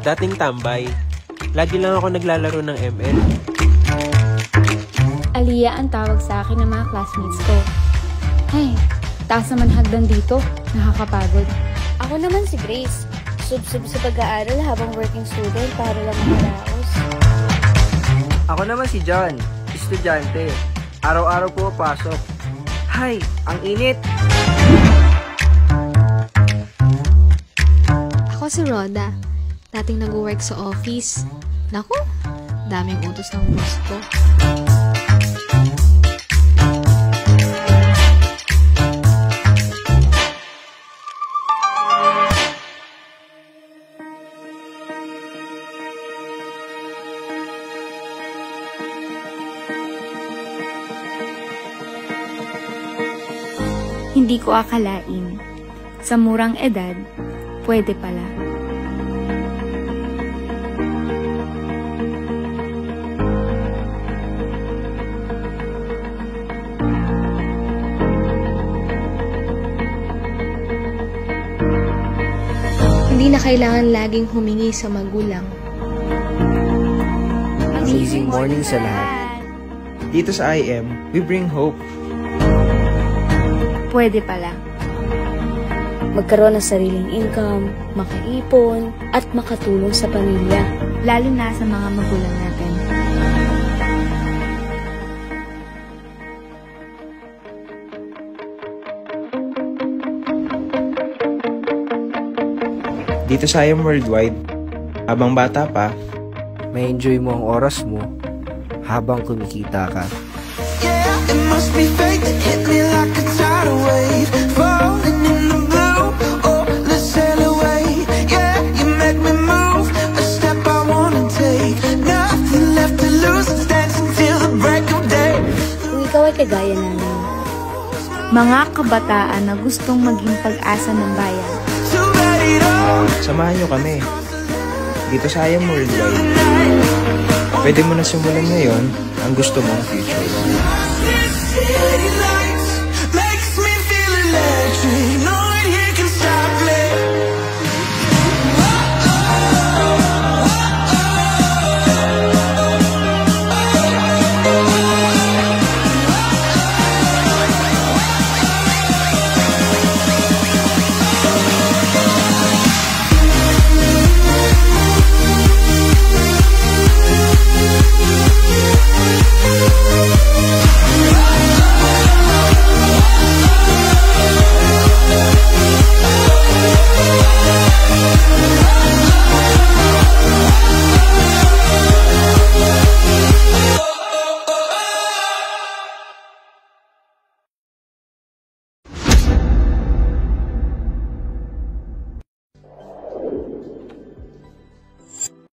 dating tambay. Lagi lang ako naglalaro ng ML. Aliyah ang tawag sa akin ng mga classmates ko. Ay, taas naman hagdan dito. Nakakapagod. Ako naman si Grace. Sub-sub sa pag-aaral habang working student para lang makaraos. Ako naman si John, estudyante. Araw-araw po pasok. Hay, ang init! Ako si Rhoda. Dating nag-work sa office. Naku, daming utos ng boss ko. Hindi ko akalain. Sa murang edad, pwede pala. Hindi na kailangan laging humingi sa magulang. Amazing morning sa lahat. Dito sa IM, we bring hope. Pwede pala. Magkaroon ng sariling income, makaipon, at makatulong sa pamilya. Lalo na sa mga magulang natin. Dito sa IM Worldwide, habang bata pa, May enjoy mo ang oras mo habang kumikita ka. Yeah, it must be fate that hit me like a tidal wave, falling in the blue. Oh, let's sail away. Yeah, you make me move, a step I wanna take. Nothing left to lose, let's dance until the break of day. Kung ikaw ay kagaya namin, Mga kabataan na gustong maging pag-asa ng bayan. Too late, oh. samahan nyo kami. Dito sa IM Worldwide, pwede mo na simulan ngayon ang gusto mong future. This city lights